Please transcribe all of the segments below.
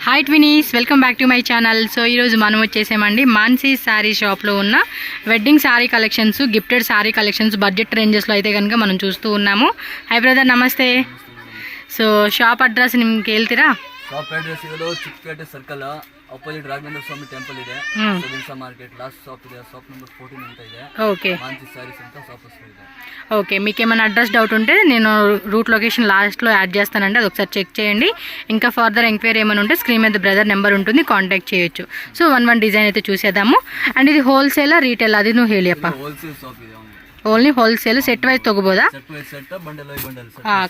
Hi ట్వినీస్, welcome back to my channel. So ఈరోజు మనం వచ్చేసామండి మాన్సీ శారీ షాప్లో ఉన్న wedding sari collections, gifted sari collections budget రేంజెస్లో అయితే కనుక మనం చూస్తూ ఉన్నాము. హాయ్ ಬ್ರದರ್, ನಮಸ್ತೆ. ಸೊ ಶಾಪ್ ಅಡ್ರೆಸ್ ನಿಮ್ಗೆ ಹೇಳ್ತೀರಾ? ಶಾಪ್ ಅಡ್ರೆಸ್ ಇರೋದು Chikkapete circle opposite Raghavendra Swamy temple ಇದೆ, ಸೆವೆನ್ಸಾ ಮಾರ್ಕೆಟ್ ಲಾಸ್ಟ್ ಶಾಪ್ ಇದೆ, ಶಾಪ್ ನಂಬರ್ 14 ಅಂತ ಇದೆ. ಓಕೆ, ಮಾನ್ಸಿ ಸ್ಯಾರೀಸ್ ಅಂತ ಶಾಪ್ ಹೆಸರು ಇದೆ. ఓకే, మీకు ఏమైనా అడ్రస్ డౌట్ ఉంటే నేను రూట్ లొకేషన్ లాస్ట్లో యాడ్ చేస్తానండి, అది ఒకసారి చెక్ చేయండి. ఇంకా ఫర్దర్ ఎంక్వైరీ ఏమైనా ఉంటే స్క్రీన్ మీద బ్రదర్ నెంబర్ ఉంటుంది, కాంటాక్ట్ చేయొచ్చు. సో వన్ డిజైన్ అయితే చూసేద్దాము. అండ్ ఇది ಹೋಲ್ಸೇಲ್ ರಿಟೇಲ್ ಅದು ನೀವು ಹೇಳಿಯಪ್ಪ? ಹೋಲ್ಸೇಲ್ ಶಾಪ್ ಇದೆ, ఓన్లీ హోల్సేల్. సెట్ వైజ్ తగ్గబోదా?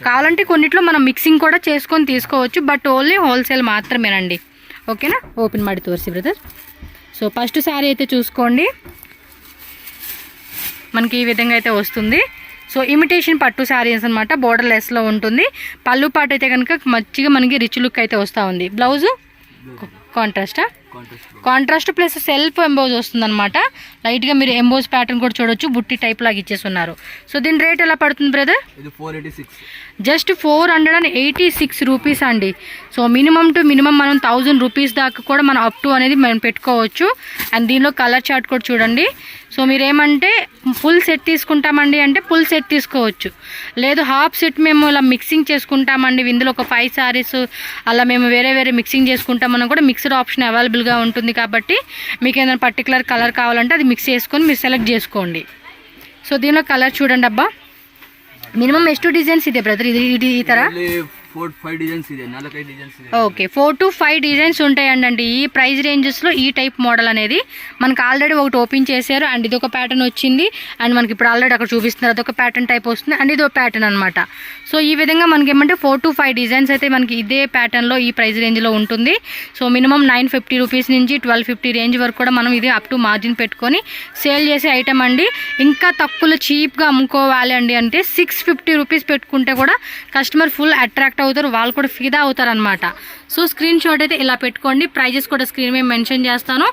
కావాలంటే కొన్నిట్లో మనం మిక్సింగ్ కూడా చేసుకొని తీసుకోవచ్చు, బట్ ఓన్లీ హోల్సేల్ మాత్రమేనండి. ఓకేనా? ఓపెన్ ಮಾಡಿ తోర్సి బ్రదర్. సో ఫస్ట్ శారీ అయితే చూసుకోండి, మనకి ఈ విధంగా అయితే వస్తుంది. సో ఇమిటేషన్ పట్టు శారీస్ అనమాట, బోర్డర్ లెస్లో ఉంటుంది. పళ్ళు పాటు అయితే కనుక మంచిగా మనకి రిచ్ లుక్ అయితే వస్తూ ఉంది. Blouse contrast plus self emboss వస్తుంది అనమాట. లైట్గా మీరు ఎంబోజ్ ప్యాటర్న్ కూడా చూడొచ్చు, బుట్టి టైప్ లాగా ఇచ్చేస్తున్నారు. సో దీని రేట్ ఎలా పడుతుంది బ్రదర్? జస్ట్ 486 రూపీస్ అండి. సో మినిమం టు మినిమం మనం 1000 రూపీస్ దాకా కూడా మనం అప్ టు అనేది మనం పెట్టుకోవచ్చు. అండ్ దీనిలో కలర్ చార్ట్ కూడా చూడండి. సో మీరేమంటే ఫుల్ సెట్ తీసుకుంటామండి అంటే ఫుల్ సెట్ తీసుకోవచ్చు, లేదు హాఫ్ సెట్ మేము ఇలా మిక్సింగ్ చేసుకుంటామండి, ఇందులో ఒక 5 శారీస్ అలా మేము వేరే మిక్సింగ్ చేసుకుంటామని కూడా మిక్స్డ్ ఆప్షన్ అవైలబుల్గా ఉంటుంది. కాబట్టి మీకు ఏదైనా పర్టికులర్ కలర్ కావాలంటే అది మిక్స్ చేసుకొని మీరు సెలెక్ట్ చేసుకోండి. సో దీనిలో కలర్ చూడండి అబ్బా, మినిమం ಎಷ್ಟು ಡಿಸೈನ್ಸ್ ಇದೆ ಬ್ರದರ್? ఇది ఈ ತರ 4-5 డిజైన్స్ ಇದೆ, 4-5 డిజైన్స్ ಇದೆ. ఓకే, 4 to 5 డిజైన్స్ ఉంటాయండి ఈ ప్రైస్ రేంజెస్లో. ఈ టైప్ మోడల్ అనేది మనకు ఆల్రెడీ ఒకటి ఓపెన్ చేశారు, అండ్ ఇది ఒక ప్యాటర్న్ వచ్చింది, అండ్ మనకి ఇప్పుడు ఆల్రెడీ అక్కడ చూపిస్తున్నారు అదొక ప్యాటర్న్ టైప్ వస్తుంది, అండ్ ఇది ఒక ప్యాటర్న్ అనమాట. సో ఈ విధంగా మనకి ఏమంటే 4 to 5 డిజైన్స్ అయితే మనకి ఇదే ప్యాటర్న్లో ఈ ప్రైస్ రేంజ్లో ఉంటుంది. సో మినిమం 950 రూపీస్ నుంచి 1250 రేంజ్ వరకు కూడా మనం ఇది అప్ టు మార్జిన్ పెట్టుకొని సేల్ చేసే ఐటమ్ అండి. ఇంకా తక్కువలో చీప్గా అమ్ముకోవాలి అండి అంటే 650 రూపీస్ పెట్టుకుంటే కూడా కస్టమర్ ఫుల్ అట్రాక్ట్ అవుతారు, వాళ్ళు కూడా ఫిదా అవుతారు అనమాట. సో స్క్రీన్ షాట్ అయితే ఇలా పెట్టుకోండి, ప్రైజెస్ కూడా స్క్రీన్ మీద మెన్షన్ చేస్తాను.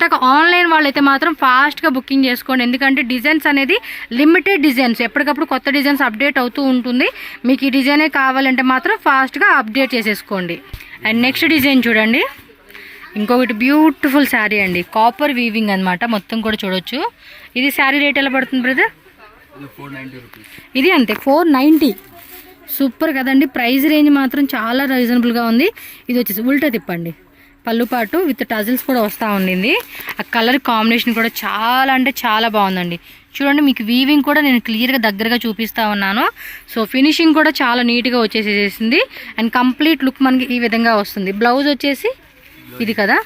టక ఆన్లైన్ వాళ్ళైతే మాత్రం ఫాస్ట్గా బుకింగ్ చేసుకోండి, ఎందుకంటే డిజైన్స్ అనేది లిమిటెడ్ డిజైన్స్, ఎప్పటికప్పుడు కొత్త డిజైన్స్ అప్డేట్ అవుతూ ఉంటుంది. మీకు ఈ డిజైనే కావాలంటే మాత్రం ఫాస్ట్గా అప్డేట్ చేసేసుకోండి. అండ్ నెక్స్ట్ డిజైన్ చూడండి, ఇంకొకటి బ్యూటిఫుల్ శారీ అండి, కాపర్ వీవింగ్ అనమాట, మొత్తం కూడా చూడొచ్చు. ఇది శారీ రేట్ ఎలా పడుతుంది బ్రదర్? ఇది అంతే 490. సూపర్ కదండి, ప్రైస్ రేంజ్ మాత్రం చాలా రీజనబుల్గా ఉంది. ఇది వచ్చేసి ఉల్టా తిప్పండి, పళ్ళు పాటు విత్ టజిల్స్ కూడా వస్తూ ఉండింది. ఆ కలర్ కాంబినేషన్ కూడా చాలా అంటే చాలా బాగుందండి. చూడండి, మీకు వీవింగ్ కూడా నేను క్లియర్గా దగ్గరగా చూపిస్తూ ఉన్నాను. సో ఫినిషింగ్ కూడా చాలా నీట్గా వచ్చేసేసింది, అండ్ కంప్లీట్ లుక్ మనకి ఈ విధంగా వస్తుంది. బ్లౌజ్ వచ్చేసి ఇది కదా,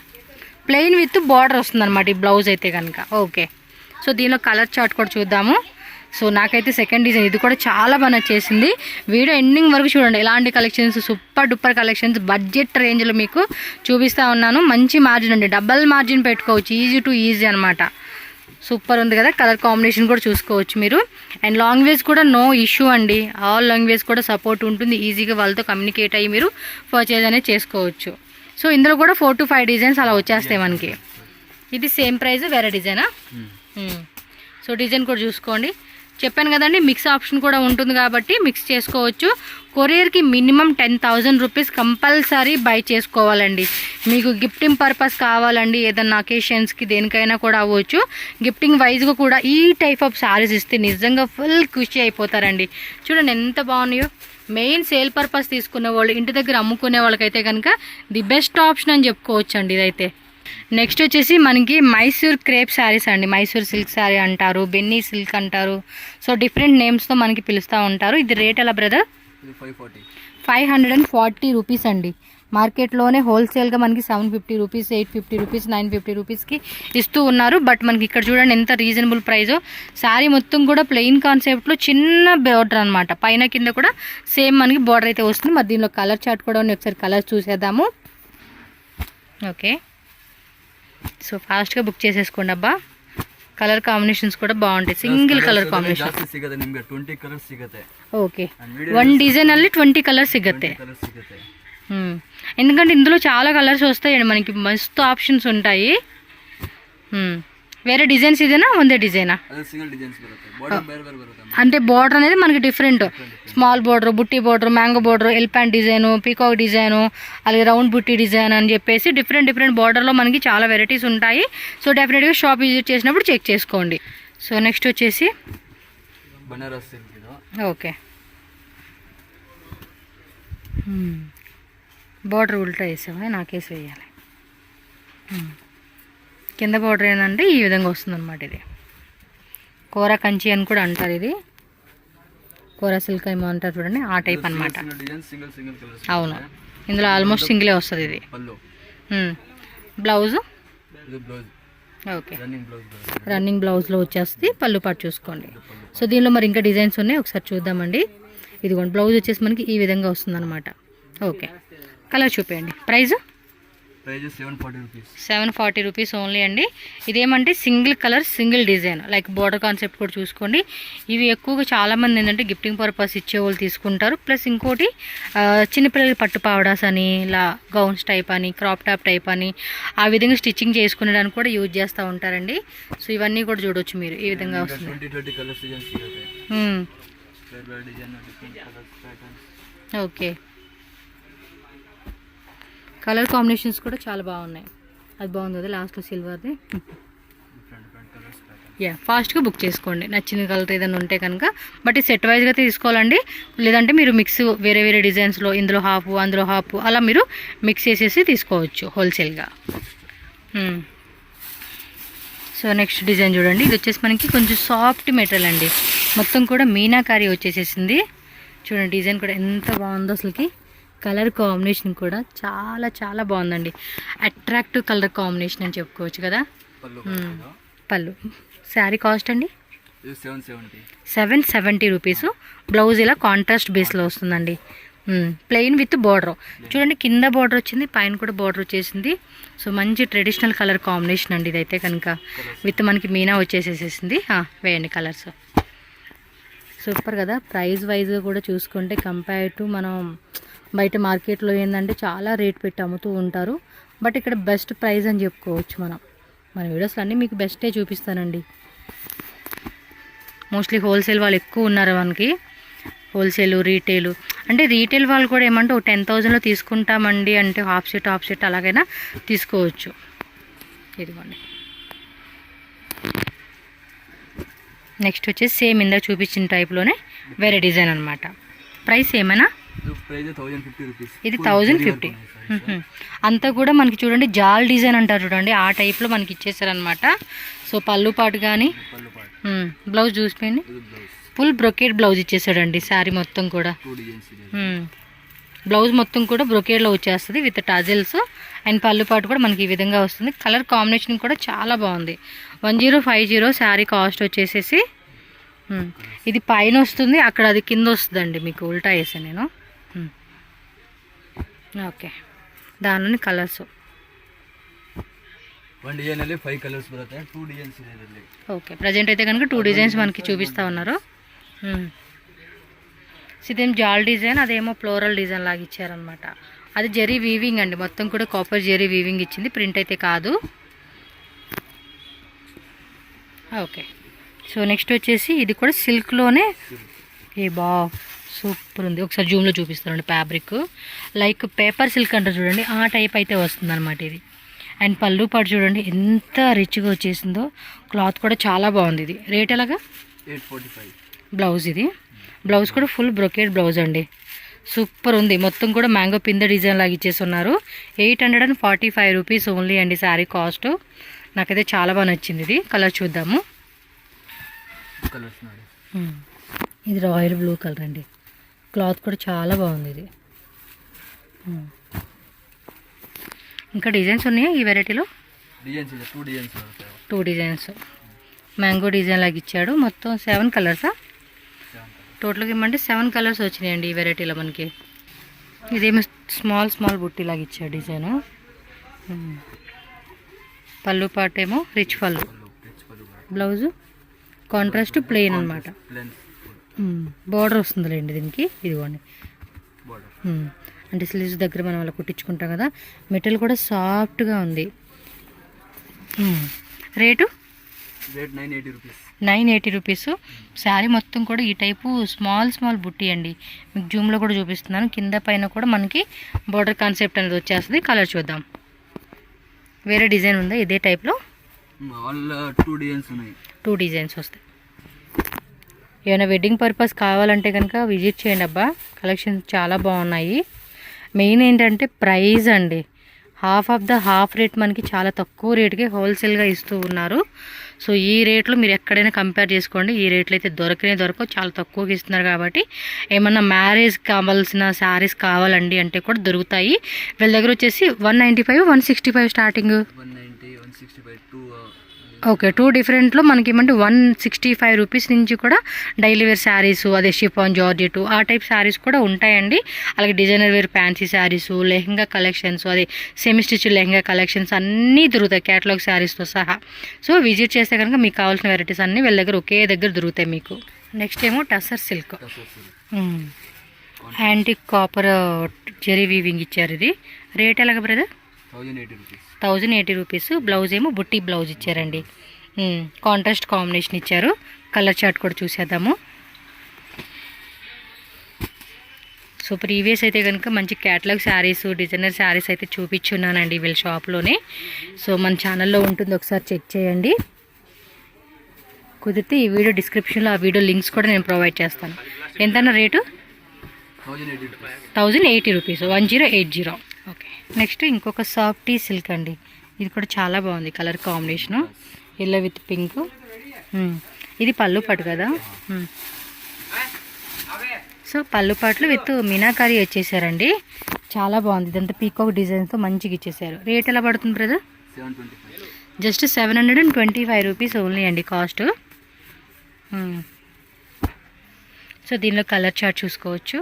ప్లెయిన్ విత్ బార్డర్ వస్తుంది అనమాట ఈ బ్లౌజ్ అయితే కనుక. ఓకే, సో దీనిలో కలర్ చార్ట్ కూడా చూద్దాము. సో నాకైతే సెకండ్ డిజైన్ ఇది కూడా చాలా బాగా నచ్చేసింది. వీడియో ఎండింగ్ వరకు చూడండి, ఇలాంటి collections super duper collections budget రేంజ్లో మీకు చూపిస్తూ ఉన్నాను. మంచి మార్జిన్ అండి, డబల్ మార్జిన్ పెట్టుకోవచ్చు, ఈజీ టు ఈజీ అనమాట. సూపర్ ఉంది కదా, కలర్ కాంబినేషన్ కూడా చూసుకోవచ్చు మీరు. అండ్ లాంగ్వేజ్ కూడా నో ఇష్యూ అండి, ఆల్ లాంగ్వేజ్ కూడా సపోర్ట్ ఉంటుంది, ఈజీగా వాళ్ళతో కమ్యూనికేట్ అయ్యి మీరు పర్చేజ్ అనేది చేసుకోవచ్చు. సో ఇందులో కూడా 4 to 5 డిజైన్స్ అలా వచ్చేస్తాయి మనకి. ఇది సేమ్ ప్రైస్, వేరే డిజైనా? సో డిజైన్ కూడా చూసుకోండి. చెప్పాను కదండి, మిక్స్ ఆప్షన్ కూడా ఉంటుంది కాబట్టి మిక్స్ చేసుకోవచ్చు. కొరియర్కి మినిమం 10,000 రూపీస్ కంపల్సరీ బై చేసుకోవాలండి. మీకు గిఫ్టింగ్ పర్పస్ కావాలండి, ఏదన్నా అకేషన్స్కి దేనికైనా కూడా అవ్వచ్చు. గిఫ్టింగ్ వైజ్గా కూడా ఈ టైప్ ఆఫ్ శారీస్ ఇస్తే నిజంగా ఫుల్ ఖుషి అయిపోతారండి. చూడండి ఎంత బాగున్నాయో. మెయిన్ సేల్ పర్పస్ తీసుకునే వాళ్ళు, ఇంటి దగ్గర అమ్ముకునే వాళ్ళకైతే కనుక ది బెస్ట్ ఆప్షన్ అని చెప్పుకోవచ్చు అండి ఇదైతే. నెక్స్ట్ వచ్చేసి మనకి మైసూర్ క్రేప్ శారీస్ అండి, మైసూర్ సిల్క్ శారీ అంటారు, బెన్నీ సిల్క్ అంటారు. సో డిఫరెంట్ నేమ్స్తో మనకి పిలుస్తూ ఉంటారు. ఇది రేట్ ఎలా బ్రదర్? 540 రూపీస్ అండి. మార్కెట్లోనే హోల్సేల్గా మనకి 750 రూపీస్, 850 రూపీస్, 950 రూపీస్కి ఇస్తూ ఉన్నారు. బట్ మనకి ఇక్కడ చూడండి ఎంత రీజనబుల్ ప్రైస్. శారీ మొత్తం కూడా ప్లెయిన్ కాన్సెప్ట్లో చిన్న బోర్డర్ అనమాట, పైన కింద కూడా సేమ్ మనకి బోర్డర్ అయితే వస్తుంది. మరి దీనిలో కలర్ చార్ట్ కూడా ఉంది, ఒకసారి కలర్ చూసేద్దాము. ఓకే, సో ఫాస్ట్గా బుక్ చేసేసుకోండి అబ్బా. కలర్ కాంబినేషన్స్ కూడా బాగుంటాయి, సింగిల్ కಲರ್ ಕಾಂಬಿನೇಷನ್. ఓకే, 1 డిజైన్ ಅಲ್ಲಿ 20 కలర్స్ సిగತ್ತೆ. ఎందుకంటే ఇందులో చాలా కలర్స్ వస్తాయండి మనకి, మస్తు ఆప్షన్స్ ఉంటాయి. వేరే డిజైన్స్ ఇదేనా ಒಂದೇ డిజైనా? ಅದು ಸಿಂಗಲ್ ಡಿಸೈನ್ಸ್ ಬರುತ್ತೆ, ಬಾರ್ಡರ್ ಬೇರೆ ಬೇರೆ ಬರುತ್ತೆ. అంటే బార్డర్ అనేది మనకి డిఫరెంట్, స్మాల్ బార్డర్, బుట్టి border, mango border, elephant design, peacock design, అలాగే రౌండ్ బుట్టి డిజైన్ అని చెప్పేసి డిఫరెంట్ బార్డర్లో మనకి చాలా వెరైటీస్ ఉంటాయి. సో డెఫినెట్గా షాప్ విజిట్ చేసినప్పుడు చెక్ చేసుకోండి. సో నెక్స్ట్ వచ్చేసి బనారస్ సిల్క్ ఇది. ఓకే, బార్డర్ ఉల్టా వేసావా? నాకేసి వేయాలి. కింద బార్డర్ ఏంటంటే ఈ విధంగా వస్తుంది అనమాట. ఇది కోరా కంచి అని కూడా అంటారు, ఇది కోరా సిల్క్ ఏమో అంటారు చూడండి, ఆ టైప్ అనమాట. Single single colours. అవును, ఇందులో ఆల్మోస్ట్ సింగిలే వస్తుంది ఇది. పల్లు, బ్లౌజ్. ఇది blouse. Okay, running blouse. Running బ్లౌజ్లో వచ్చేస్తుంది. పళ్ళు పాటు చూసుకోండి. సో దీనిలో మరి ఇంకా డిజైన్స్ ఉన్నాయి, ఒకసారి చూద్దామండి. ఇదిగోండి, బ్లౌజ్ వచ్చేసి మనకి ఈ విధంగా వస్తుంది అనమాట. ఓకే, కలర్ చూపేయండి. ప్రైస్ 740 రూపీస్ ఓన్లీ అండి. ఇదేమంటే single colour single design, like border concept కూడా చూసుకోండి. ఇవి ఎక్కువగా చాలామంది ఏంటంటే గిఫ్టింగ్ పర్పస్ ఇచ్చే వాళ్ళు తీసుకుంటారు. ప్లస్ ఇంకోటి చిన్నపిల్లలకి పట్టు పావడాస్ అని, ఇలా గౌన్స్ టైప్ అని, క్రాప్ టాప్ టైప్ అని, ఆ విధంగా స్టిచ్చింగ్ చేసుకునేదానికి కూడా యూజ్ చేస్తూ ఉంటారండి. సో ఇవన్నీ కూడా చూడొచ్చు మీరు, ఈ విధంగా వస్తుంది. ఓకే, కలర్ కాంబినేషన్స్ కూడా చాలా బాగున్నాయి. అది బాగుంది కదా లాస్ట్లో సిల్వర్ది. ఫాస్ట్గా బుక్ చేసుకోండి నచ్చిన కలర్ ఏదైనా ఉంటే కనుక. బట్ ఈ సెట్ వైజ్గా తీసుకోవాలండి, లేదంటే మీరు మిక్స్ వేరే డిజైన్స్లో ఇందులో హాఫ్ అందులో హాఫ్ అలా మీరు మిక్స్ చేసేసి తీసుకోవచ్చు హోల్సేల్గా. సో నెక్స్ట్ డిజైన్ చూడండి. ఇది వచ్చేసి మనకి కొంచెం సాఫ్ట్ మెటీరియల్ అండి, మొత్తం కూడా మీనాకారి వచ్చేసేసింది. చూడండి డిజైన్ కూడా ఎంత బాగుందో అసలుకి. కలర్ కాంబినేషన్ కూడా చాలా బాగుందండి. అట్రాక్టివ్ కలర్ కాంబినేషన్ అని చెప్పుకోవచ్చు కదా. పళ్ళు. శారీ కాస్ట్ అండి 770 రూపీస్. బ్లౌజ్ ఇలా కాంట్రాస్ట్ బేస్లో వస్తుందండి, ప్లెయిన్ విత్ బార్డర్. చూడండి కింద బార్డర్ వచ్చింది, పైన కూడా బార్డర్ వచ్చేసింది. సో మంచి ట్రెడిషనల్ కలర్ కాంబినేషన్ అండి ఇదైతే కనుక. విత్ మనకి మీనా వచ్చేసేసింది. వేయండి కలర్స్. సూపర్ కదా. ప్రైస్ వైజ్గా కూడా చూసుకుంటే కంపేర్ టు మనం బయట మార్కెట్లో ఏంటంటే చాలా రేట్ పెట్టి అమ్ముతూ ఉంటారు. బట్ ఇక్కడ బెస్ట్ ప్రైస్ అని చెప్పుకోవచ్చు మనం. మన వీడియోస్లో అన్నీ మీకు బెస్టే చూపిస్తానండి. మోస్ట్లీ హోల్సేల్ వాళ్ళు ఎక్కువ ఉన్నారు మనకి. హోల్సేల్ రీటైల్ అంటే రీటైల్ వాళ్ళు కూడా ఏమంటే 10,000లో తీసుకుంటామండి అంటే హాఫ్ సెట్ అలాగైనా తీసుకోవచ్చు. ఇదిగోండి. నెక్స్ట్ వచ్చేసి సేమ్ ఇందాక చూపించిన టైప్లోనే వేరే డిజైన్ అనమాట. ప్రైస్ ఏమైనా ఇది 1050. అంతా కూడా మనకి చూడండి జాల్ డిజైన్ అంటారు చూడండి, ఆ టైప్లో మనకి ఇచ్చేసారనమాట. సో పళ్ళు పాటు కానీ బ్లౌజ్ చూసిపోయింది, ఫుల్ బ్రొకేడ్ బ్లౌజ్ ఇచ్చేసాడండి. శారీ మొత్తం కూడా బ్లౌజ్ మొత్తం కూడా బ్రొకేడ్లో వచ్చేస్తుంది విత్ టాజిల్స్. అండ్ పళ్ళు పాటు కూడా మనకి ఈ విధంగా వస్తుంది. కలర్ కాంబినేషన్ కూడా చాలా బాగుంది. 1050 శారీ కాస్ట్ వచ్చేసేసి. ఇది పైన వస్తుంది, అక్కడ అది కింద వస్తుందండి. మీకు ఉల్టా వేసాను నేను. ఓకే, దానిలోని కలర్స్ ఓకే. ప్రజెంట్ అయితే కనుక 2 డిజైన్స్ మనకి చూపిస్తూ ఉన్నారు. ఇదేం జాల్ డిజైన్, అదేమో ఫ్లోరల్ డిజైన్ లాగా ఇచ్చారనమాట. అది జరీ వీవింగ్ అండి, మొత్తం కూడా కాపర్ జరీ వీవింగ్ ఇచ్చింది, ప్రింట్ అయితే కాదు. ఓకే. సో నెక్స్ట్ వచ్చేసి ఇది కూడా సిల్క్లోనే. సూపర్ ఉంది. ఒకసారి జూమ్లో చూపిస్తానండి. ఫ్యాబ్రిక్ లైక్ పేపర్ సిల్క్ అంటారు చూడండి, ఆ టైప్ అయితే వస్తుంది అనమాట ఇది. అండ్ పళ్ళు పాటు చూడండి ఎంత రిచ్గా వచ్చేసిందో. క్లాత్ కూడా చాలా బాగుంది. ఇది రేట్ ఎలాగా? 845. బ్లౌజ్ ఇది. బ్లౌజ్ కూడా ఫుల్ బ్రొకేడ్ బ్లౌజ్ అండి, సూపర్ ఉంది. మొత్తం కూడా మ్యాంగో పింద డిజైన్ లాగా ఇచ్చేసి ఉన్నారు. 845 రూపీస్ ఓన్లీ అండి శారీ కాస్ట్. నాకైతే చాలా బాగా నచ్చింది. ఇది కలర్ చూద్దాము. ఇది రాయల్ బ్లూ కలర్ అండి. క్లాత్ కూడా చాలా బాగుంది ఇది. ఇంకా డిజైన్స్ ఉన్నాయా ఈ వెరైటీలో? 2 డిజైన్స్. మ్యాంగో డిజైన్ లాగా ఇచ్చాడు. మొత్తం 7 కలర్సా? టోటల్గా ఇమ్మంటే 7 కలర్స్ వచ్చినాయండి ఈ వెరైటీలో మనకి. ఇదేమో స్మాల్ బుట్టి లాగా ఇచ్చాడు డిజైన్. పళ్ళు పాటు ఏమో రిచ్ పళ్ళు, బ్లౌజు కాంట్రాస్ట్ ప్లెయిన్ అనమాట. బార్డర్ వస్తుందిలేండి దీనికి. ఇదిగోండి, అంటే స్లీవ్స్ దగ్గర మనం అలా కుట్టించుకుంటాం కదా. మెటీరియల్ కూడా సాఫ్ట్గా ఉంది. Rate rate 980 rupees. 980 rupees. Sari మొత్తం కూడా ఈ టైపు స్మాల్ బుట్టి అండి. మీకు జూమ్లో కూడా చూపిస్తున్నాను. కింద పైన కూడా మనకి బోర్డర్ కాన్సెప్ట్ అనేది వచ్చేస్తుంది. కలర్ చూద్దాం. వేరే డిజైన్ ఉందా ఇదే టైప్లో? ఆల్ 2 డిజైన్స్ ఉన్నాయి. 2 డిజైన్స్ వస్తాయి. ఏమైనా వెడ్డింగ్ పర్పస్ కావాలంటే కనుక విజిట్ చేయండి అబ్బా. కలెక్షన్స్ చాలా బాగున్నాయి. మెయిన్ ఏంటంటే ప్రైస్ అండి. హాఫ్ రేట్ మనకి చాలా తక్కువ రేటుకి హోల్సేల్గా ఇస్తూ ఉన్నారు. సో ఈ రేట్లో మీరు ఎక్కడైనా కంపేర్ చేసుకోండి. ఈ రేట్లు అయితే దొరకవు, చాలా తక్కువకి ఇస్తున్నారు. కాబట్టి ఏమన్నా మ్యారేజ్ కావాల్సిన శారీస్ కావాలండి అంటే కూడా దొరుకుతాయి. వీళ్ళ దగ్గర వచ్చేసి 195, 165 స్టార్టింగ్. 190, 165, 2 ఓకే, 2 డిఫరెంట్లో మనకి ఏమంటే 165 రూపీస్ నుంచి కూడా డైలీ వేర్ శారీస్, అదే షిఫాన్, జార్జెట్ ఆ టైప్ శారీస్ కూడా ఉంటాయండి. అలాగే designer wear fancy saris, lehenga collections, అదే సెమీ స్టిచ్ లెహంగా కలెక్షన్స్ అన్నీ దొరుకుతాయి క్యాటలాగ్ శారీస్తో సహా. సో విజిట్ చేస్తే కనుక మీకు కావాల్సిన వెరైటీస్ అన్నీ వీళ్ళ దగ్గర ఒకే దగ్గర దొరుకుతాయి మీకు. నెక్స్ట్ ఏమో tussar silk, antique copper zari weaving ఇచ్చారు. ఇది రేట్ ఎలాగ బ్రదర్? 1080 రూపీస్. బ్లౌజ్ ఏమో బుట్టి బ్లౌజ్ ఇచ్చారండి. కాంట్రాస్ట్ కాంబినేషన్ ఇచ్చారు. కలర్ చార్ట్ కూడా చూసేద్దాము. సో ప్రీవియస్ అయితే కనుక మంచి క్యాటలాగ్ శారీస్, డిజైనర్ శారీస్ అయితే చూపించున్నానండి వీళ్ళ షాప్లోనే. సో మన ఛానల్లో ఉంటుంది, ఒకసారి చెక్ చేయండి. కుదిరితే ఈ వీడియో డిస్క్రిప్షన్లో ఆ వీడియో లింక్స్ కూడా నేను ప్రొవైడ్ చేస్తాను. ఎంతన్నా రేటు? 1080 రూపీస్. 1080. ఓకే. నెక్స్ట్ ఇంకొక సాఫ్టీ సిల్క్ అండి. ఇది కూడా చాలా బాగుంది colour combination, yellow with pink. ఇది పళ్ళు పట్టు కదా. సో పళ్ళు పట్లు విత్ మీనాకారి వచ్చేసారండి. చాలా బాగుంది. ఇదంతా పీకాక్ డిజైన్తో మంచిగా ఇచ్చేసారు. రేట్ ఎలా పడుతుంది బ్రదర్? జస్ట్ 725 రూపీస్ ఓన్లీ అండి కాస్ట్. సో దీనిలో కలర్ చార్ట్ చూసుకోవచ్చు.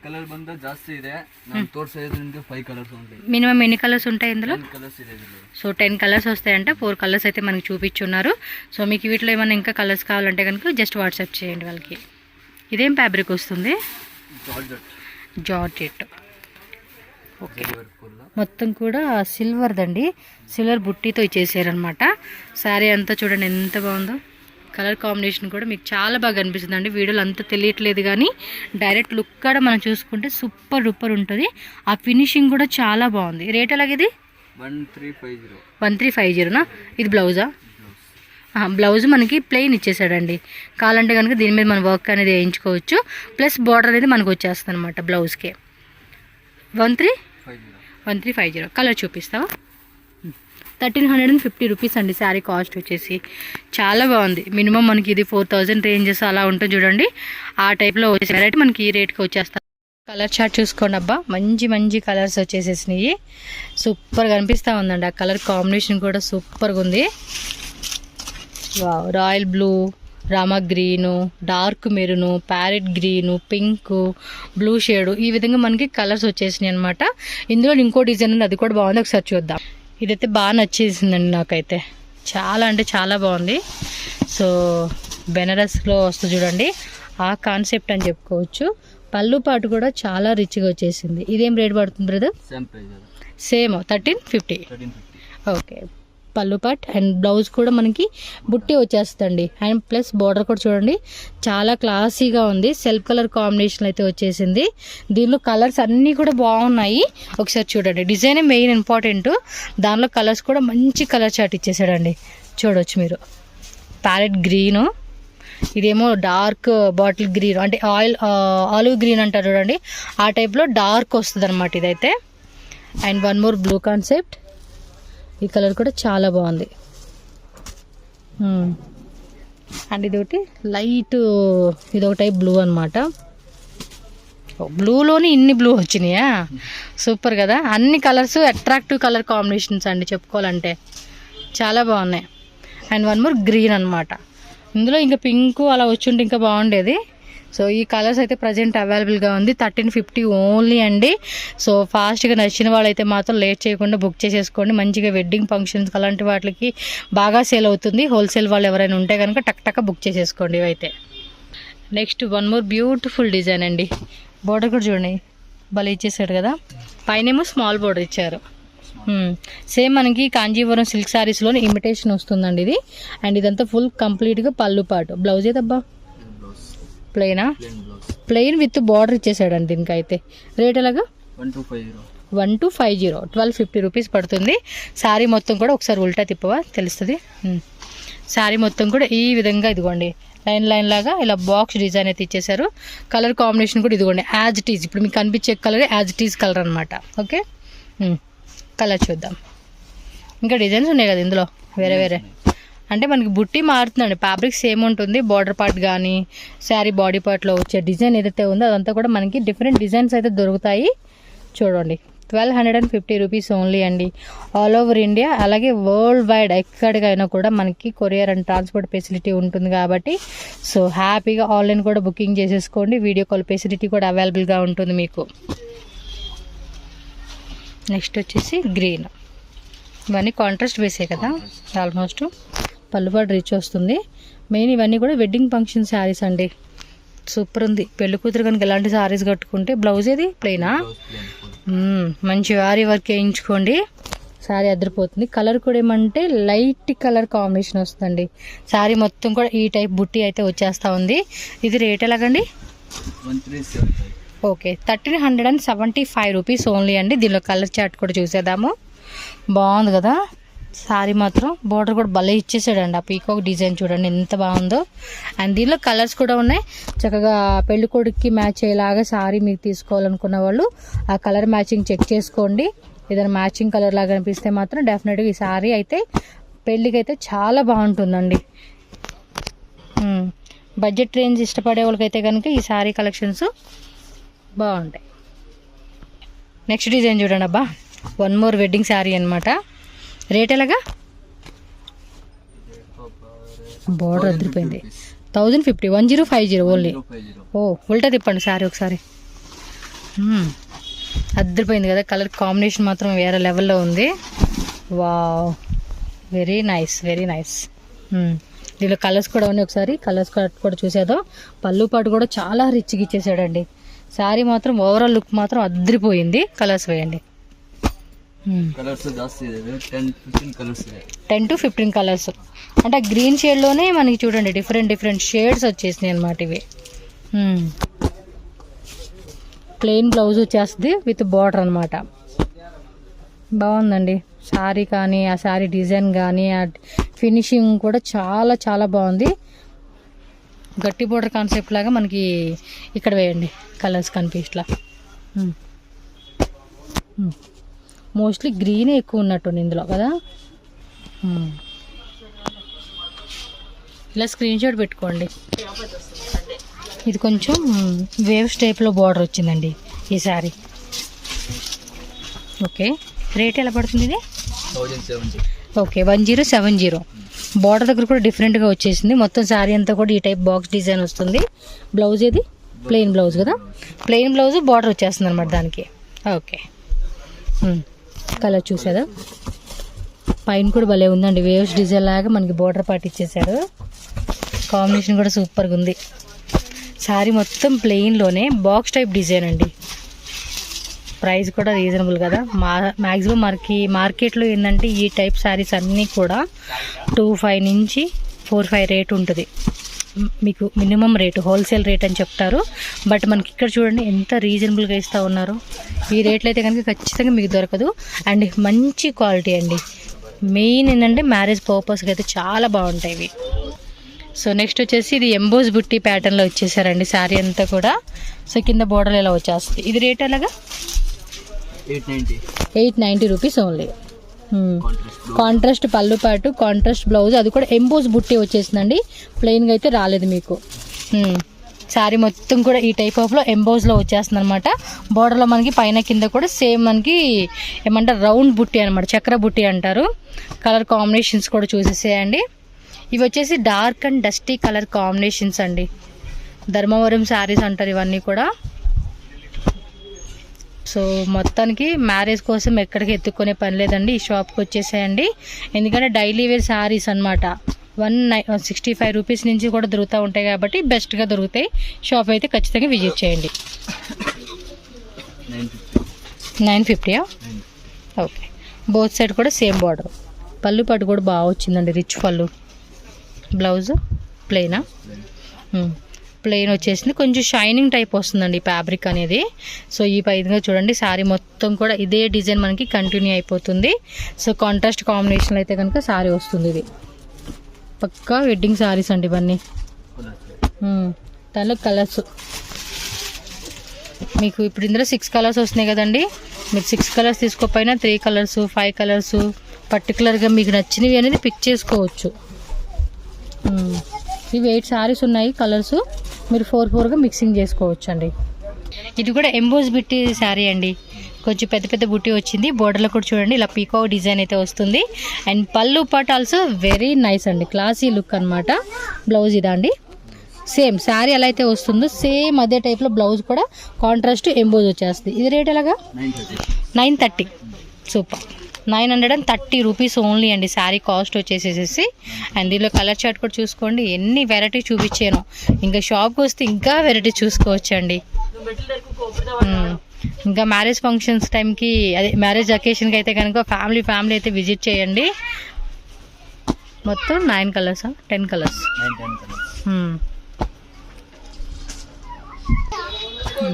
కలర్ ಬಂದ ಜಾಸ್ತಿ ಇದೆ. ನಾನು ತೋರಿಸೋದ್ರಿಂದ 5 కలర్స్ ఉంటాయి. మినిమం ఎన్ని కలర్స్ ఉంటాయి ఇందులో? 10 కలర్స్ ಇದೆ. సో 10 కలర్స్ వస్తాయంట. 4 కలర్స్ అయితే మనకి చూపించున్నారు. సో మీకు వీటిలో ఏమైనా ఇంకా కలర్స్ కావాలంటే కనుక జస్ట్ వాట్సాప్ చేయండి వాళ్ళకి. ఇదేం ఫ్యాబ్రిక్ వస్తుంది? జార్జెట్. ఓకే, మొత్తం కూడా సిల్వర్దండి. సిల్వర్ బుట్టితో ఇచ్చేసారనమాట. శారీ అంతా చూడండి ఎంత బాగుందో. కలర్ కాంబినేషన్ కూడా మీకు చాలా బాగా అనిపిస్తుంది అండి. వీడియోలో అంతా తెలియట్లేదు కానీ డైరెక్ట్ లుక్ కూడా మనం చూసుకుంటే సూపర్ డూపర్ ఉంటుంది. ఆ ఫినిషింగ్ కూడా చాలా బాగుంది. రేట్ ఎలాగేది? 1350నా? ఇది బ్లౌజా? బ్లౌజ్ మనకి ప్లెయిన్ ఇచ్చేసాడండి. కావాలంటే కనుక దీని మీద మనం వర్క్ అనేది వేయించుకోవచ్చు. ప్లస్ బార్డర్ అనేది మనకు వచ్చేస్తుంది అనమాట బ్లౌజ్కి. 1350. కలర్ చూపిస్తావా? 1350 రూపీస్ అండి శారీ కాస్ట్ వచ్చేసి. చాలా బాగుంది. మినిమం మనకి ఇది 4000 రేంజెస్ అలా ఉంటుంది చూడండి. ఆ టైప్లో వచ్చే వెరైటీ మనకి ఈ రేట్కి వచ్చేస్తాం. కలర్ చార్ట్ చూసుకోండి అబ్బా. మంచి కలర్స్ వచ్చేసేసినాయి. సూపర్గా అనిపిస్తూ ఉందండి. ఆ కలర్ కాంబినేషన్ కూడా సూపర్గా ఉంది. Royal blue, Rama green, dark maroon, parrot green, pink, blue shade, ఈ విధంగా మనకి కలర్స్ వచ్చేసినాయి అనమాట. ఇందులో ఇంకో డిజైన్ ఉంది, అది కూడా బాగుంది. ఒకసారి చూద్దాం. ఇదైతే బాగా నచ్చేసిందండి నాకైతే. చాలా అంటే చాలా బాగుంది. సో బెనారస్లో వస్తుంది చూడండి, ఆ కాన్సెప్ట్ అని చెప్పుకోవచ్చు. పళ్ళు పాటు కూడా చాలా రిచ్గా వచ్చేసింది. ఇదేం రేట్ పడుతుంది బ్రదర్? సేమ్ 1350. ఓకే. పళ్ళు పాట్ అండ్ బ్లౌజ్ కూడా మనకి బుట్టి వచ్చేస్తుంది అండ్ ప్లస్ బార్డర్ కూడా చూడండి చాలా క్లాసీగా ఉంది. సెల్ఫ్ కలర్ కాంబినేషన్ అయితే వచ్చేసింది. దీనిలో కలర్స్ అన్నీ కూడా బాగున్నాయి. ఒకసారి చూడండి. Design main important. దానిలో కలర్స్ కూడా మంచి కలర్ చార్ట్ ఇచ్చేసాడండి. చూడవచ్చు మీరు. ప్యారెట్ గ్రీను, ఇదేమో డార్క్ బాటిల్ గ్రీన్ అంటే ఆలివ్ గ్రీన్ అంటారు చూడండి, ఆ టైప్లో డార్క్ వస్తుంది అనమాట ఇదైతే. And one more blue concept. ఈ కలర్ కూడా చాలా బాగుంది. అండ్ ఇది ఒకటి లైట్, ఇది ఒక టైప్ బ్లూ అనమాట. బ్లూలోని ఇన్ని బ్లూ వచ్చినాయా? సూపర్ కదా. అన్ని కలర్స్ అట్రాక్టివ్ కలర్ కాంబినేషన్స్ అండి చెప్పుకోవాలంటే. చాలా బాగున్నాయి. అండ్ వన్ మోర్ గ్రీన్ అనమాట. ఇందులో ఇంకా పింక్ అలా వచ్చుంటే ఇంకా బాగుండేది. సో ఈ కలర్స్ అయితే ప్రజెంట్ అవైలబుల్గా ఉంది. 1350 ఓన్లీ అండి. సో ఫాస్ట్గా నచ్చిన వాళ్ళైతే మాత్రం లేట్ చేయకుండా బుక్ చేసేసుకోండి. మంచిగా వెడ్డింగ్ ఫంక్షన్స్ అలాంటి వాటికి బాగా సేల్ అవుతుంది. హోల్సేల్ వాళ్ళు ఎవరైనా ఉంటే కనుక టక్ బుక్ చేసేసుకోండి ఇవైతే. Next one more beautiful design అండి. బోర్డర్ కూడా చూడండి భలే ఇచ్చేసాడు కదా. పైనేమో స్మాల్ బోర్డర్ ఇచ్చారు. సేమ్ మనకి కాంజీవరం సిల్క్ శారీస్లోనే ఇమిటేషన్ వస్తుందండి ఇది. అండ్ ఇదంతా ఫుల్ కంప్లీట్గా పళ్ళు పాటు. బ్లౌజ్ ఏదబ్బా ప్లెయినా? ప్లెయిన్ విత్ బార్డర్ ఇచ్చేసాడండి దీనికి. అయితే రేట్ ఎలాగా? 1250 1250 రూపీస్ పడుతుంది. శారీ మొత్తం కూడా ఒకసారి ఉల్టా తిప్పవా తెలుస్తుంది. శారీ మొత్తం కూడా ఈ విధంగా ఇదిగోండి లైన్ లైన్ లాగా ఇలా బాక్స్ డిజైన్ అయితే ఇచ్చేసారు. కలర్ కాంబినేషన్ కూడా ఇదిగోండి యాజ్ ఇట్ ఈజ్, ఇప్పుడు మీకు కనిపించే colour as it is colour అనమాట. ఓకే, కలర్ చూద్దాం. ఇంకా డిజైన్స్ ఉన్నాయి కదా ఇందులో వేరే వేరే. అంటే మనకి బుట్టి మారుతుందండి, ఫ్యాబ్రిక్ సేమ్ ఉంటుంది. బార్డర్ పార్ట్ కానీ శారీ బాడీ పార్ట్లో వచ్చే డిజైన్ ఏదైతే ఉందో అదంతా కూడా మనకి డిఫరెంట్ డిజైన్స్ అయితే దొరుకుతాయి. చూడండి 1250 రూపీస్ ఓన్లీ అండి. ఆల్ ఓవర్ ఇండియా అలాగే వరల్డ్ వైడ్ ఎక్కడికైనా కూడా మనకి కొరియర్ అండ్ ట్రాన్స్పోర్ట్ ఫెసిలిటీ ఉంటుంది కాబట్టి సో హ్యాపీగా ఆన్లైన్ కూడా బుకింగ్ చేసేసుకోండి. వీడియో కాల్ ఫెసిలిటీ కూడా అవైలబుల్గా ఉంటుంది మీకు. నెక్స్ట్ వచ్చేసి గ్రీన్. ఇవన్నీ కాంట్రాస్ట్ వేసే కదా ఆల్మోస్ట్. పళ్ళుపాటు రిచ్ వస్తుంది. మెయిన్ ఇవన్నీ కూడా వెడ్డింగ్ ఫంక్షన్ శారీస్ అండి. సూపర్ ఉంది. పెళ్లి కూతురు కనుక ఎలాంటి శారీస్ కట్టుకుంటే. బ్లౌజ్ ఏది ప్లెయినా? మంచి వారి వర్క్ వేయించుకోండి, శారీ అద్దరిపోతుంది. కలర్ కూడా ఏమంటే లైట్ కలర్ కాంబినేషన్ వస్తుందండి. శారీ మొత్తం కూడా ఈ టైప్ బుట్టి అయితే వచ్చేస్తూ ఉంది. ఇది రేట్ ఎలాగండి? ఓకే 1375 రూపీస్ ఓన్లీ అండి. దీనిలో కలర్ చార్ట్ కూడా చూసేద్దాము. బాగుంది కదా శారీ మాత్రం. బార్డర్ కూడా భలే ఇచ్చేసాడండి. ఆ పీకాక్ డిజైన్ చూడండి ఎంత బాగుందో. అండ్ దీనిలో కలర్స్ కూడా ఉన్నాయి. చక్కగా పెళ్లి కొడుక్కి మ్యాచ్ అయ్యేలాగా శారీ మీరు తీసుకోవాలనుకున్న వాళ్ళు ఆ కలర్ మ్యాచింగ్ చెక్ చేసుకోండి. ఏదైనా మ్యాచింగ్ కలర్ లాగా అనిపిస్తే మాత్రం డెఫినెట్గా ఈ శారీ అయితే పెళ్ళికి అయితే చాలా బాగుంటుందండి. బడ్జెట్ రేంజ్ ఇష్టపడే వాళ్ళకైతే కనుక ఈ శారీ కలెక్షన్స్ బాగుంటాయి. నెక్స్ట్ డిజైన్ చూడండి అబ్బా, వన్ మోర్ వెడ్డింగ్ శారీ అనమాట. రేట్ ఎలాగా? బార్డర్ అదిరిపోయింది. 1050 1050 ఓన్లీ. ఓ ఉల్టా తిప్పండి శారీ ఒకసారి. అదిరిపోయింది కదా, కలర్ కాంబినేషన్ మాత్రం వేరే లెవెల్లో ఉంది. Wow, very nice very nice. దీనిలో కలర్స్ కూడా ఉన్నాయి. ఒకసారి కలర్స్ కూడా చూసేద్దాం. పళ్ళు పాటు కూడా చాలా రిచ్గా ఇచ్చేసాడండి. శారీ మాత్రం ఓవరాల్ లుక్ మాత్రం అదిరిపోయింది. కలర్స్ వేయండి. 10 to 15 కలర్స్. అంటే గ్రీన్ షేడ్లోనే మనకి చూడండి డిఫరెంట్ షేడ్స్ వచ్చేసినాయి అనమాట ఇవి. ప్లెయిన్ బ్లౌజ్ వచ్చేస్తుంది విత్ బార్డర్ అనమాట. బాగుందండి శారీ కానీ ఆ శారీ డిజైన్ కానీ ఆ ఫినిషింగ్ కూడా చాలా చాలా బాగుంది. గట్టి బోర్డర్ కాన్సెప్ట్ లాగా మనకి ఇక్కడ వేయండి కలర్స్ కనిపిస్ట్లా. మోస్ట్లీ గ్రీనే ఎక్కువ ఉన్నట్టుంది ఇందులో కదా. ఇలా స్క్రీన్ షాట్ పెట్టుకోండి. ఇది కొంచెం వేవ్స్ టైప్లో బార్డర్ వచ్చిందండి ఈ శారీ. ఓకే, రేట్ ఎలా పడుతుంది ఇది? 1070. ఓకే 1070. బార్డర్ దగ్గర కూడా డిఫరెంట్గా వచ్చేసింది. మొత్తం శారీ అంతా కూడా ఈ టైప్ బాక్స్ డిజైన్ వస్తుంది. బ్లౌజ్ ఏది? ప్లెయిన్ బ్లౌజ్ కదా. ప్లెయిన్ బ్లౌజ్ బార్డర్ వచ్చేస్తుంది అనమాట దానికి. ఓకే, కలర్ చూసారా? పైన కూడా భలే ఉందండి, వేవ్స్ డిజైన్ లాగా మనకి బార్డర్ పార్ట్ ఇచ్చేసాడు. కాంబినేషన్ కూడా సూపర్గా ఉంది. శారీ మొత్తం ప్లెయిన్లోనే బాక్స్ టైప్ డిజైన్ అండి. ప్రైస్ కూడా రీజనబుల్ కదా. మ్యాక్సిమం మార్కెట్లో ఏంటంటే ఈ టైప్ శారీస్ అన్నీ కూడా 25 నుంచి 45 రేట్ ఉంటుంది మీకు. మినిమం రేటు హోల్సేల్ రేట్ అని చెప్తారు. బట్ మనకి ఇక్కడ చూడండి ఎంత రీజనబుల్గా ఇస్తూ ఉన్నారు. ఈ రేట్లు అయితే కనుక ఖచ్చితంగా మీకు దొరకదు. అండ్ మంచి క్వాలిటీ అండి. మెయిన్ ఏంటంటే మ్యారేజ్ పర్పస్కి అయితే చాలా బాగుంటాయి ఇవి. సో నెక్స్ట్ వచ్చేసి ఇది ఎంబోస్ బుట్టి ప్యాటర్న్లో వచ్చేసారండి శారీ అంతా కూడా. సో కింద బోర్డర్ ఇలా వచ్చేస్తుంది. ఇది రేట్ ఎలాగా? 890 రూపీస్ ఓన్లీ. కాంట్రాస్ట్ పళ్ళు పాటు, కాంట్రాస్ట్ బ్లౌజ్, అది కూడా ఎంబోస్ బుట్టి వచ్చేసిందండి. ప్లెయిన్గా అయితే రాలేదు మీకు. శారీ మొత్తం కూడా ఈ టైప్ ఆఫ్లో ఎంబోస్లో వచ్చేస్తుంది అనమాట. బోర్డర్లో మనకి పైన కింద కూడా సేమ్ మనకి ఏమంటారు రౌండ్ బుట్టి అనమాట, చక్ర బుట్టి అంటారు. కలర్ కాంబినేషన్స్ కూడా చూసేసేయండి. ఇవి వచ్చేసి dark and dusty colour combinations అండి. ధర్మవరం శారీస్ అంటారు ఇవన్నీ కూడా. సో మొత్తానికి మ్యారేజ్ కోసం ఎక్కడికి ఎత్తుక్కునే పని లేదండి, ఈ షాప్కి వచ్చేసేయండి. ఎందుకంటే డైలీ వేర్ శారీస్ అనమాట. 165 రూపీస్ నుంచి కూడా దొరుకుతూ ఉంటాయి కాబట్టి బెస్ట్గా దొరుకుతాయి. షాప్ అయితే ఖచ్చితంగా విజిట్ చేయండి. 950. ఓకే, బోత్ సైడ్ కూడా సేమ్ బార్డర్. పళ్ళు పట్టు కూడా బాగా వచ్చిందండి, రిచ్ పళ్ళు. బ్లౌజ్ ప్లెయినా? ప్లెయిన్ వచ్చేసింది, కొంచెం షైనింగ్ టైప్ వస్తుందండి ఫ్యాబ్రిక్ అనేది. సో ఈ పైగా చూడండి శారీ మొత్తం కూడా ఇదే డిజైన్ మనకి కంటిన్యూ అయిపోతుంది. సో కాంట్రాస్ట్ కాంబినేషన్లో అయితే కనుక శారీ వస్తుంది. ఇది పక్కా వెడ్డింగ్ శారీస్ అండి ఇవన్నీ. దానిలో కలర్స్ మీకు ఇప్పుడు ఇందులో 6 కలర్స్ వస్తున్నాయి కదండి. మీరు 6 కలర్స్ తీసుకోకపోయినా 3 కలర్స్ 5 కలర్స్ పర్టికులర్గా మీకు నచ్చినవి అనేది పిక్ చేసుకోవచ్చు. ఇవి 8 శారీస్ ఉన్నాయి కలర్స్, మీరు 4గా మిక్సింగ్ చేసుకోవచ్చు అండి. ఇది కూడా ఎంబోస్ బిట్టి శారీ అండి, కొంచెం పెద్ద పెద్ద బుట్టి వచ్చింది. బోర్డర్లో కూడా చూడండి ఇలా పీకాక్ డిజైన్ అయితే వస్తుంది. అండ్ పళ్ళు పాట్ ఆల్సో వెరీ నైస్ అండి, క్లాసీ లుక్ అనమాట. బ్లౌజ్ ఇదా అండి, సేమ్ శారీ ఎలా అయితే వస్తుందో సేమ్ అదే టైప్లో బ్లౌజ్ కూడా కాంట్రాస్ట్ ఎంబోజ్ వచ్చేస్తుంది. ఇది రేట్ ఎలాగా? 930. సూపర్, 930 రూపీస్ ఓన్లీ అండి శారీ కాస్ట్ వచ్చేసేసి. అండ్ దీనిలో కలర్ చార్ట్ కూడా చూసుకోండి, ఎన్ని వెరైటీ చూపించాను. ఇంకా షాప్కి వస్తే ఇంకా వెరైటీ చూసుకోవచ్చు అండి. ఇంకా మ్యారేజ్ ఫంక్షన్స్ టైంకి, అదే మ్యారేజ్ అకేషన్కి అయితే కనుక ఫ్యామిలీ అయితే విజిట్ చేయండి. మొత్తం 9 కలర్సా 10 కలర్స్?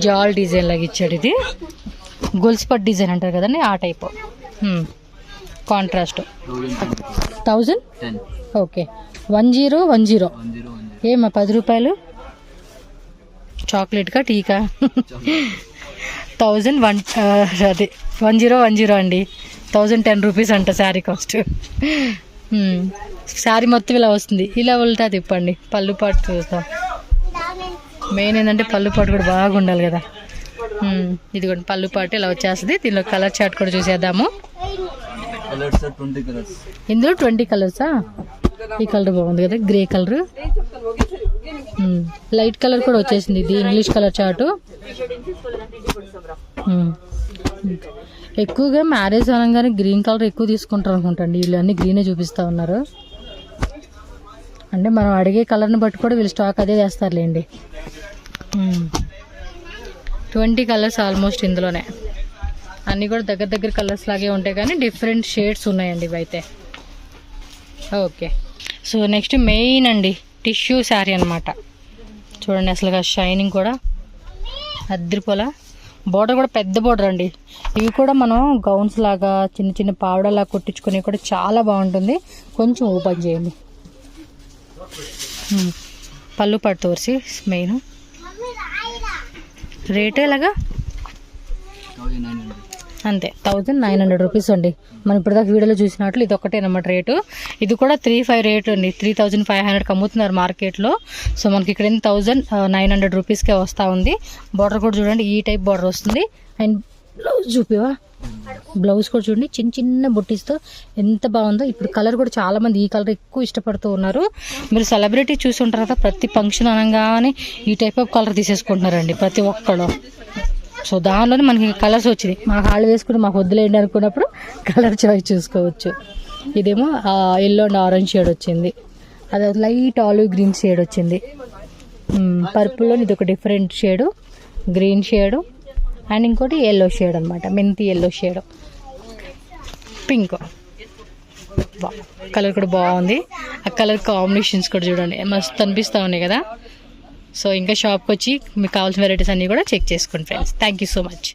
జాల్ డిజైన్ లాగా ఇచ్చాడు. ఇది గొలుసు పట్ డిజైన్ అంటారు కదండి, ఆ టైప్. కాంట్రాస్ట్ 1010. ఓకే, 1010. ఏమా 10 రూపాయలు చాక్లెట్కా టీకా? 1001 అదే 1010 అండి, 1010 రూపీస్ అంట శారీ కాస్ట్. శారీ మొత్తం ఇలా వస్తుంది, ఇలా ఉల్టా తిప్పండి. పళ్ళు పాటు చూస్తాం, మెయిన్ ఏంటంటే పళ్ళు పాటు కూడా బాగా ఉండాలి కదా. ఇదిగోండి పళ్ళు పాటు ఇలా వచ్చేస్తుంది. దీనిలో కలర్ చార్ట్ కూడా చూసేద్దాము. ఇందులో 20 కలర్సా? ఈ కలర్ బాగుంది కదా, గ్రే కలర్. లైట్ కలర్ కూడా వచ్చేసింది. ఇది ఇంగ్లీష్ కలర్ చార్టు. ఎక్కువగా మ్యారేజ్ అనగానే గ్రీన్ కలర్ ఎక్కువ తీసుకుంటారు అనుకుంటండి. వీళ్ళు అన్ని గ్రీనే చూపిస్తూ ఉన్నారు. అంటే మనం అడిగే కలర్ని బట్టి కూడా వీళ్ళు స్టాక్ అదే వేస్తారులేండి. 20 కలర్స్ ఆల్మోస్ట్ ఇందులోనే. అన్నీ కూడా దగ్గర కలర్స్ లాగే ఉంటాయి కానీ డిఫరెంట్ షేడ్స్ ఉన్నాయండి ఇవైతే. ఓకే, సో నెక్స్ట్ మెయిన్ అండి టిష్యూ శారీ అనమాట. చూడండి అసలుగా షైనింగ్ కూడా అద్రిపోలా. బోర్డర్ కూడా పెద్ద బోర్డర్ అండి. ఇవి కూడా మనం గౌన్స్ లాగా చిన్న పావడలాగా కుట్టించుకుని కూడా చాలా బాగుంటుంది. కొంచెం ఓపెన్ చేయండి. పళ్ళు పట్టు వరిసి మెయిన్ రేట్ ఎలాగా? అంతే, 1900 రూపీస్ అండి. మనం ఇప్పటిదాకా వీడియోలో చూసినట్లు ఇది ఒక్కటేనమాట రేటు. ఇది కూడా 35 రేటు అండి, 3500కి అమ్ముతున్నారు మార్కెట్లో. సో మనకి ఇక్కడ 1900 రూపీస్కే వస్తూ ఉంది. బార్డర్ కూడా చూడండి ఈ టైప్ బార్డర్ వస్తుంది. అండ్ బ్లౌజ్ చూపివా? బ్లౌజ్ కూడా చూడండి చిన్న బుట్టీస్తో ఎంత బాగుందో. ఇప్పుడు కలర్ కూడా చాలా మంది ఈ కలర్ ఎక్కువ ఇష్టపడుతూ ఉన్నారు. మీరు సెలబ్రిటీ చూసి ఉంటారు కదా, ప్రతి ఫంక్షన్ అనగానే ఈ టైప్ ఆఫ్ కలర్ తీసేసుకుంటున్నారండి ప్రతి ఒక్కళ్ళు. సో దానిలోనే మనకి కలర్స్ వచ్చింది. మాకు హాళ్ళు వేసుకుని మాకు వద్దులేండి అనుకున్నప్పుడు కలర్ చాయిస్ చూసుకోవచ్చు. ఇదేమో ఎల్లో అండ్ ఆరెంజ్ షేడ్ వచ్చింది, అది లైట్ ఆలివ్ గ్రీన్ షేడ్ వచ్చింది. పర్పుల్లో ఇది ఒక different shade, green shade, and ఇంకోటి ఎల్లో షేడ్ అనమాట, మెంతి ఎల్లో షేడ్, పింక్. కలర్ కూడా బాగుంది. ఆ కలర్ కాంబినేషన్స్ కూడా చూడండి మస్తు అనిపిస్తూ ఉన్నాయి కదా. సో ఇంకా షాప్కి వచ్చి మీకు కావాల్సిన వెరైటీస్ అన్నీ కూడా చెక్ చేసుకోండి friends. Thank you so much.